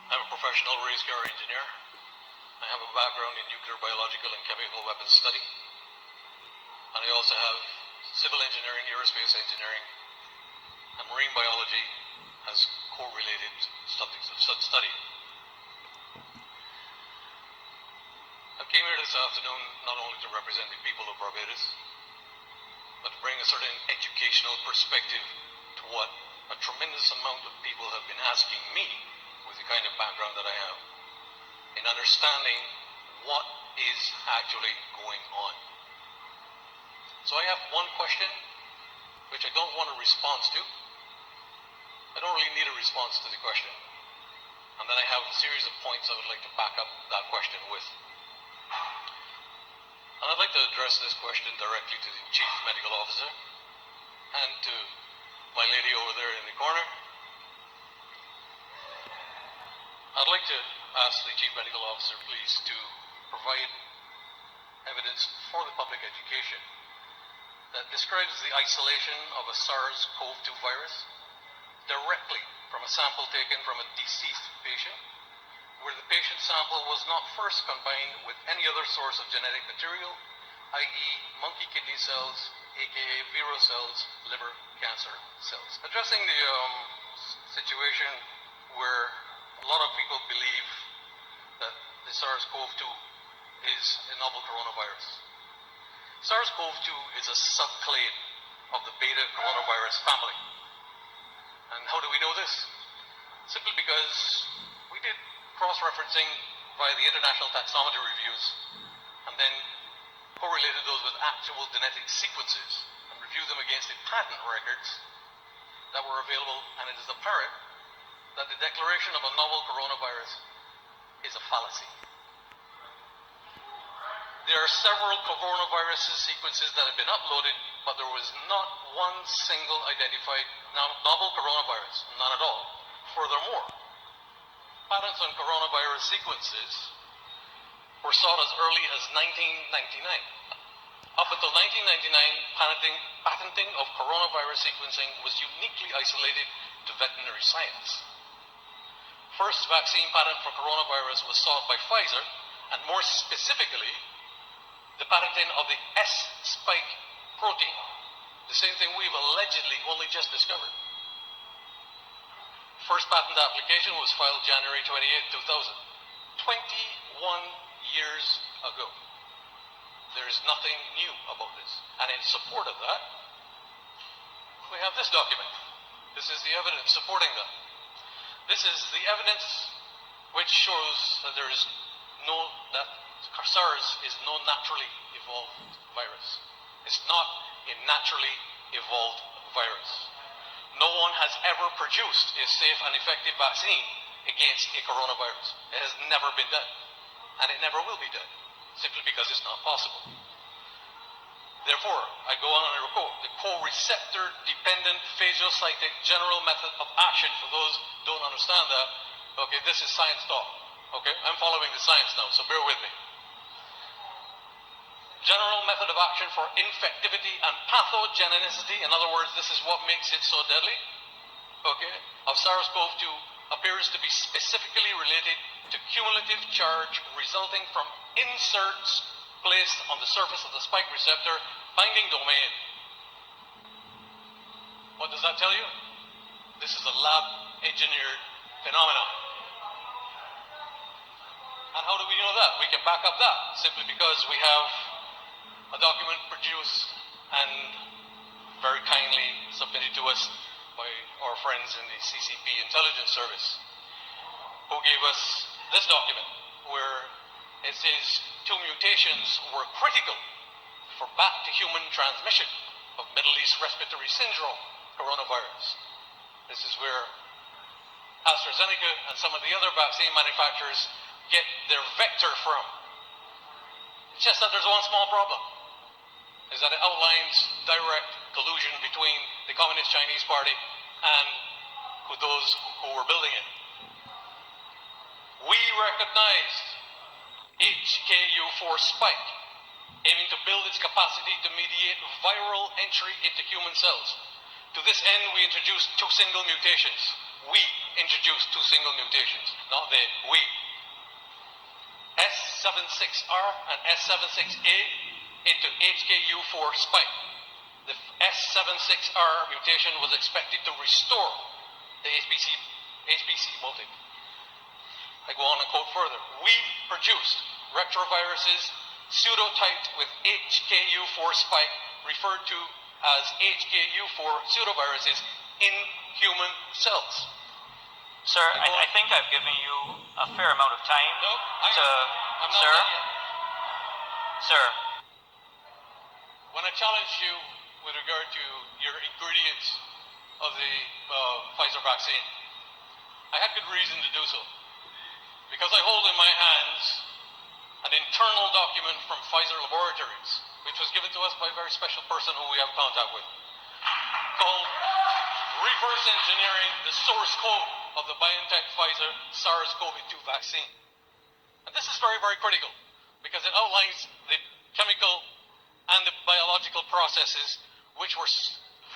I'm a professional race car engineer. I have a background in nuclear, biological, and chemical weapons study. And I also have civil engineering, aerospace engineering, and marine biology as correlated subjects of study. I came here this afternoon not only to represent the people of Barbados, but to bring a certain educational perspective to what a tremendous amount of people have been asking me, with the kind of background that I have, in understanding what is actually going on. So I have one question, which I don't want a response to. I don't really need a response to the question. And then I have a series of points I would like to back up that question with. And I'd like to address this question directly to the Chief Medical Officer and to my lady over there in the corner. I'd like to ask the Chief Medical Officer, please, to provide evidence for the public education that describes the isolation of a SARS-CoV-2 virus directly from a sample taken from a deceased patient, where the patient sample was not first combined with any other source of genetic material, i.e. monkey kidney cells, aka vero cells, liver cancer cells. Addressing the situation where a lot of people believe that the SARS-CoV-2 is a novel coronavirus. SARS-CoV-2 is a subclade of the beta coronavirus family. And how do we know this? Simply because we did cross-referencing via the international taxonomy reviews and then correlated those with actual genetic sequences and reviewed them against the patent records that were available, and it is apparent that the declaration of a novel coronavirus is a fallacy. There are several coronavirus sequences that have been uploaded, but there was not one single identified novel coronavirus, none at all. Furthermore, patents on coronavirus sequences were sought as early as 1999. Up until 1999, patenting of coronavirus sequencing was uniquely isolated to veterinary science. First vaccine patent for coronavirus was sought by Pfizer, and more specifically, the patenting of the S-spike protein, the same thing we've allegedly only just discovered. First patent application was filed January 28, 2000, 21 years ago. There is nothing new about this. And in support of that, we have this document. This is the evidence supporting that. This is the evidence which shows that that SARS is no naturally evolved virus. It's not a naturally evolved virus. No one has ever produced a safe and effective vaccine against a coronavirus. It has never been done, and it never will be done, simply because it's not possible. Therefore, I go on and I quote, the co-receptor dependent phagocytic general method of action, for those who don't understand that, okay, this is science talk, okay? I'm following the science now, so bear with me. General method of action for infectivity and pathogenicity, in other words, this is what makes it so deadly, okay, of SARS-CoV-2 appears to be specifically related to cumulative charge resulting from inserts placed on the surface of the spike receptor binding domain. What does that tell you? This is a lab-engineered phenomenon. And how do we know that? We can back up that simply because we have a document produced and very kindly submitted to us by our friends in the CCP Intelligence Service, who gave us this document where it says 2 mutations were critical for bat-to-human transmission of Middle East respiratory syndrome coronavirus. This is where AstraZeneca and some of the other vaccine manufacturers get their vector from. It's just that there's one small problem, is that it outlines direct collusion between the Communist Chinese Party and those who were building it. We recognized HKU4 spike, aiming to build its capacity to mediate viral entry into human cells. To this end, we introduced 2 single mutations. We, introduced two single mutations. Not they, we. S76R and S76A into HKU4 spike. The S76R mutation was expected to restore the HPC multi. I go on and quote further. We produced retroviruses pseudotyped with HKU4 spike, referred to as HKU4 pseudoviruses, in human cells. Sir, I think I've given you a fair amount of time I'm not Sir? done yet. Sir, When I challenged you with regard to your ingredients of the Pfizer vaccine, I had good reason to do so. Because I hold in my hands an internal document from Pfizer Laboratories, which was given to us by a very special person who we have contact with, called Reverse Engineering the Source Code of the BioNTech Pfizer SARS-CoV-2 vaccine. And this is very, very critical, because it outlines the chemical and the biological processes which were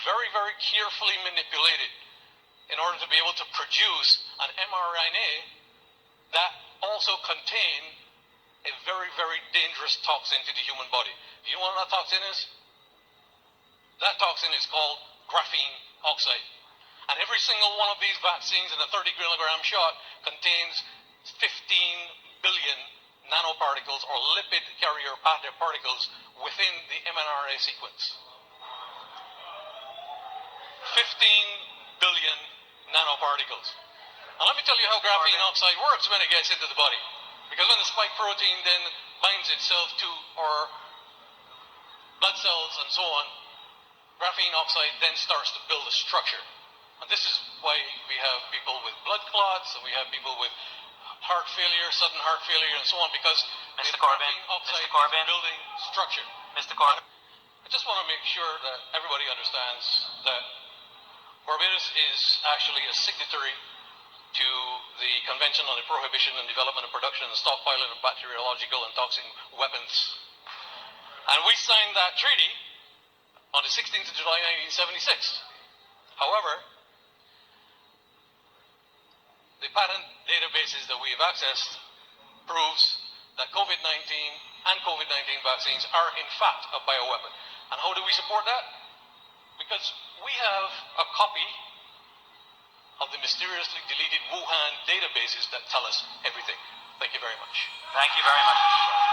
very, very carefully manipulated in order to be able to produce an mRNA that also contained a very, very dangerous toxin to the human body. Do you know what that toxin is? That toxin is called graphene oxide. And every single one of these vaccines in a 30-kilogram shot contains 15 billion nanoparticles or lipid carrier particles within the mRNA sequence. 15 billion nanoparticles. Now let me tell you how graphene oxide works when it gets into the body. Because when the spike protein then binds itself to our blood cells and so on, graphene oxide then starts to build a structure. And this is why we have people with blood clots, and we have people with heart failure, sudden heart failure, and so on, because Mr. the Corbyn, graphene oxide Mr. Corbyn, is building structure. Mr. Corbyn. I just want to make sure that everybody understands that Barbados is actually a signatory to the Convention on the Prohibition and Development and Production and Stockpiling of Bacteriological and Toxic Weapons. And we signed that treaty on the 16th of July 1976. However, the patent databases that we have accessed proves that COVID-19 and COVID-19 vaccines are in fact a bioweapon. And how do we support that? Because we have a copy of the mysteriously deleted Wuhan databases that tell us everything. Thank you very much. Thank you very much, Mr. Corbyn.